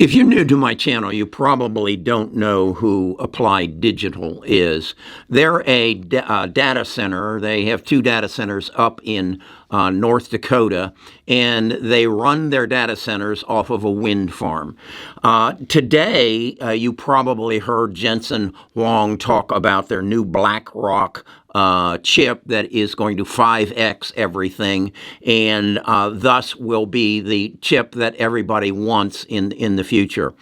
If you're new to my channel, you probably don't know who Applied Digital is. They're a data center. They have two data centers up in North Dakota, and they run their data centers off of a wind farm. Today, you probably heard Jensen Huang talk about their new BlackRock chip that is going to 5x everything, and thus will be the chip that everybody wants in the future.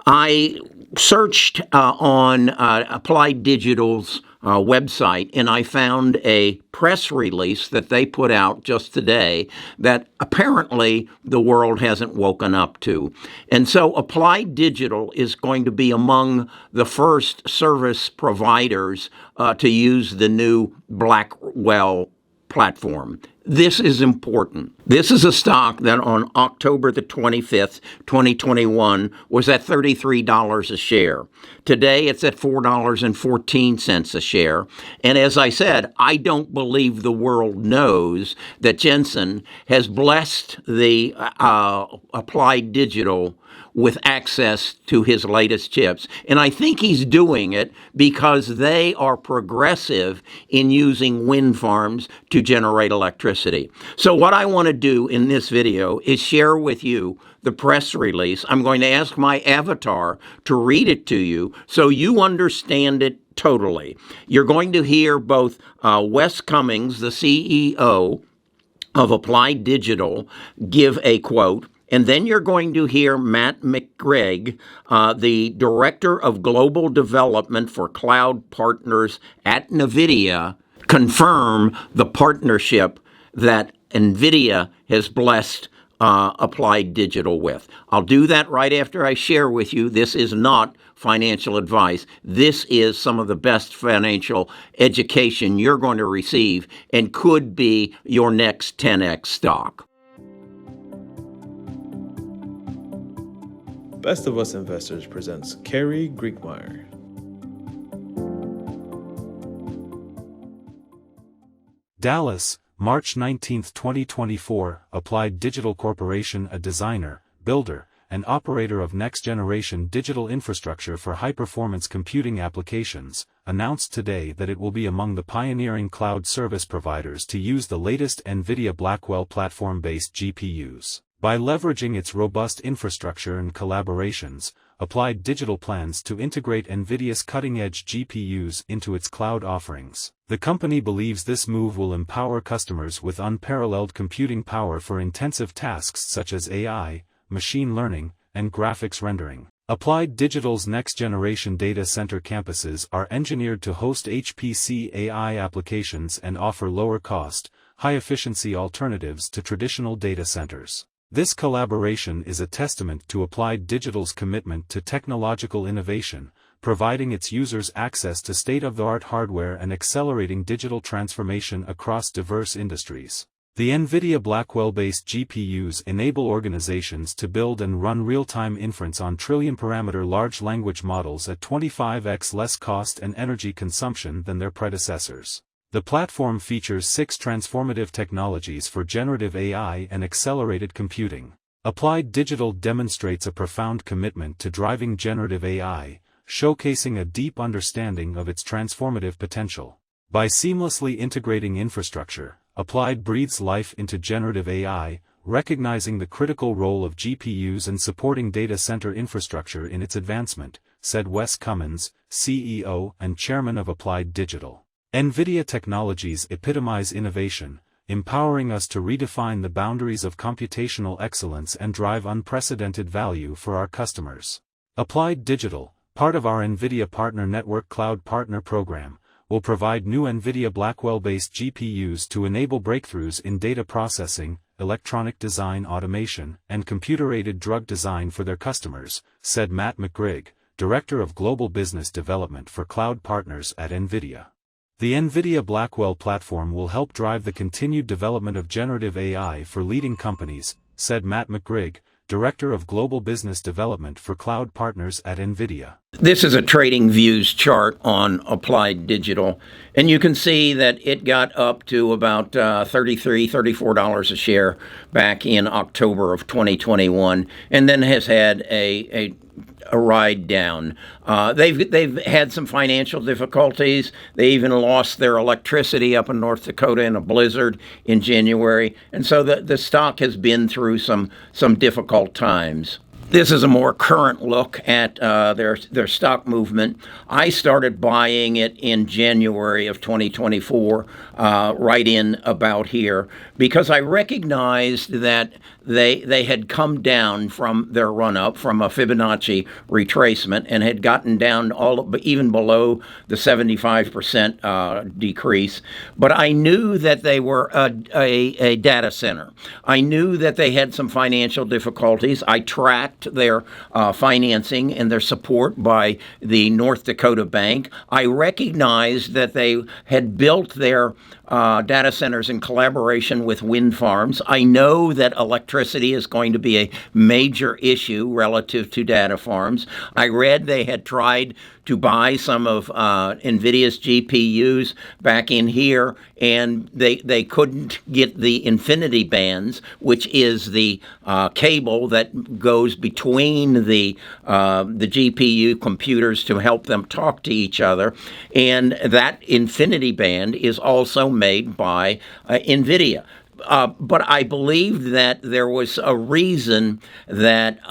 I searched on Applied Digital's website, and I found a press release that they put out just today that apparently the world hasn't woken up to. And so Applied Digital is going to be among the first service providers to use the new Blackwell platform. This is important. This is a stock that on October the 25th, 2021 was at $33 a share. Today it's at $4.14 a share. And as I said, I don't believe the world knows that Jensen has blessed the Applied Digital with access to his latest chips. And I think he's doing it because they are progressive in using wind farms to generate electricity. So what I want to do in this video is share with you the press release. I'm going to ask my avatar to read it to you so you understand it totally. You're going to hear both Wes Cummings, the CEO of Applied Digital, give a quote. And then you're going to hear Matt McGregg, the Director of Global Development for Cloud Partners at Nvidia, confirm the partnership that Nvidia has blessed Applied Digital with. I'll do that right after I share with you. This is not financial advice. This is some of the best financial education you're going to receive and could be your next 10x stock. Best of Us Investors presents Kerry Griegmeyer. Dallas, March 19, 2024. Applied Digital Corporation, a designer, builder, and operator of next-generation digital infrastructure for high-performance computing applications, announced today that it will be among the pioneering cloud service providers to use the latest Nvidia Blackwell platform-based GPUs. By leveraging its robust infrastructure and collaborations, Applied Digital plans to integrate Nvidia's cutting-edge GPUs into its cloud offerings. The company believes this move will empower customers with unparalleled computing power for intensive tasks such as AI, machine learning, and graphics rendering. Applied Digital's next-generation data center campuses are engineered to host HPC AI applications and offer lower-cost, high-efficiency alternatives to traditional data centers. This collaboration is a testament to Applied Digital's commitment to technological innovation, providing its users access to state-of-the-art hardware and accelerating digital transformation across diverse industries. The Nvidia Blackwell-based GPUs enable organizations to build and run real-time inference on trillion-parameter large language models at 25x less cost and energy consumption than their predecessors. The platform features 6 transformative technologies for generative AI and accelerated computing. Applied Digital demonstrates a profound commitment to driving generative AI, showcasing a deep understanding of its transformative potential. By seamlessly integrating infrastructure, Applied breathes life into generative AI, recognizing the critical role of GPUs and supporting data center infrastructure in its advancement, said Wes Cummins, CEO and Chairman of Applied Digital. Nvidia technologies epitomize innovation, empowering us to redefine the boundaries of computational excellence and drive unprecedented value for our customers. Applied Digital, part of our Nvidia Partner Network Cloud Partner Program, will provide new Nvidia Blackwell-based GPUs to enable breakthroughs in data processing, electronic design automation, and computer-aided drug design for their customers, said Matt McGregg, Director of Global Business Development for Cloud Partners at Nvidia. The Nvidia Blackwell platform will help drive the continued development of generative AI for leading companies, said Matt McGregg, Director of Global Business Development for Cloud Partners at Nvidia. This is a trading views chart on Applied Digital, and you can see that it got up to about $33, $34 a share back in October of 2021, and then has had a ride down. They've had some financial difficulties. They even lost their electricity up in North Dakota in a blizzard in January, and so the stock has been through some difficult times. This is a more current look at their stock movement. I started buying it in January of 2024, right in about here, because I recognized that they had come down from their run-up from a Fibonacci retracement and had gotten down even below the 75% decrease. But I knew that they were a data center. I knew that they had some financial difficulties. I tracked their financing and their support by the North Dakota Bank. I recognized that they had built their data centers in collaboration with wind farms. I know that electricity is going to be a major issue relative to data farms. I read they had tried to buy some of Nvidia's GPUs back in here, and they couldn't get the infinity bands, which is the cable that goes between the GPU computers to help them talk to each other. And that infinity band is also made by Nvidia. But I believed that there was a reason that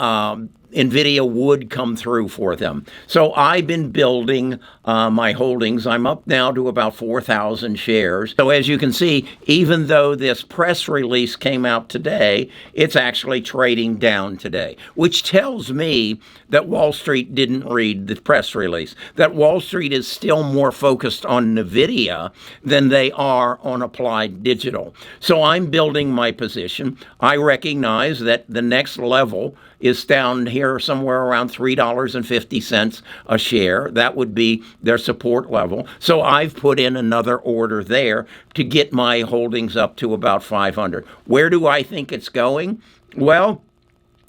Nvidia would come through for them. So I've been building my holdings. I'm up now to about 4,000 shares. So as you can see, even though this press release came out today, it's actually trading down today, which tells me that Wall Street didn't read the press release, that Wall Street is still more focused on Nvidia than they are on Applied Digital. So I'm building my position. I recognize that the next level is down here somewhere around $3.50 a share. That would be their support level. So I've put in another order there to get my holdings up to about 500. Where do I think it's going? Well,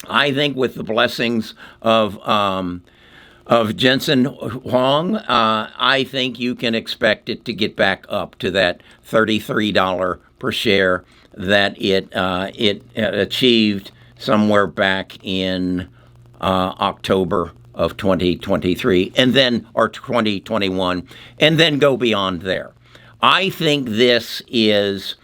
I think with the blessings of Jensen Huang, I think you can expect it to get back up to that $33 per share that it achieved somewhere back in October of 2023, and then, or 2021, and then go beyond there. I think this is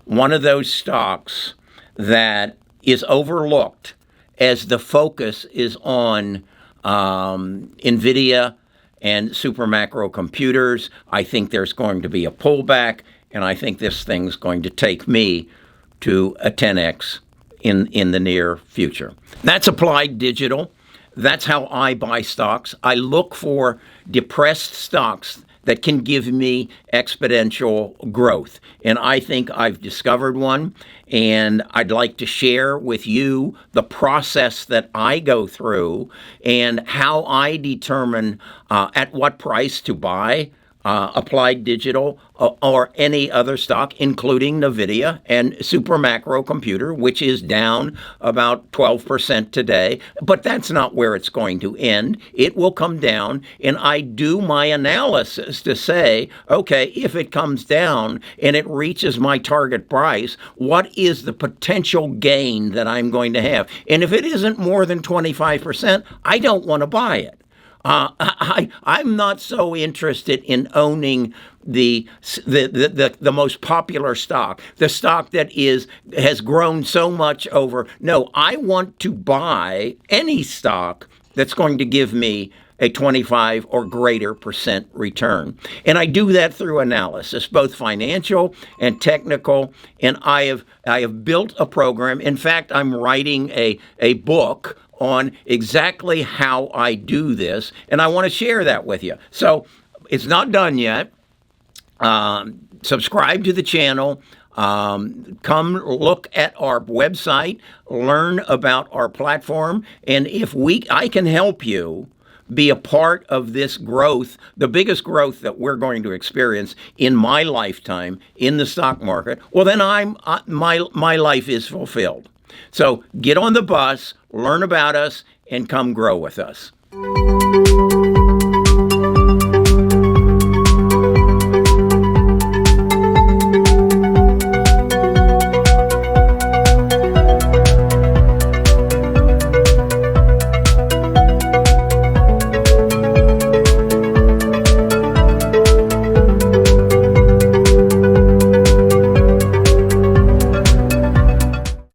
one of those stocks that is overlooked as the focus is on Nvidia and supermacro computers. I think there's going to be a pullback, and I think this thing's going to take me to a 10x in the near future. That's Applied Digital. That's how I buy stocks. I look for depressed stocks that can give me exponential growth. And I think I've discovered one, and I'd like to share with you the process that I go through and how I determine at what price to buy Applied Digital or any other stock, including Nvidia and Supermacro Computer, which is down about 12% today. But that's not where it's going to end. It will come down, and I do my analysis to say, okay, if it comes down and it reaches my target price, what is the potential gain that I'm going to have? And if it isn't more than 25%, I don't want to buy it. I'm not so interested in owning the most popular stock, the stock that has grown so much over. No, I want to buy any stock that's going to give me a 25 or greater % return. And I do that through analysis, both financial and technical. And I have built a program. In fact, I'm writing a book on exactly how I do this, and I want to share that with you. So it's not done yet. Subscribe to the channel. Come look at our website, learn about our platform, and if I can help you be a part of this growth, the biggest growth that we're going to experience in my lifetime in the stock market, well, then my life is fulfilled. So get on the bus, learn about us, and come grow with us.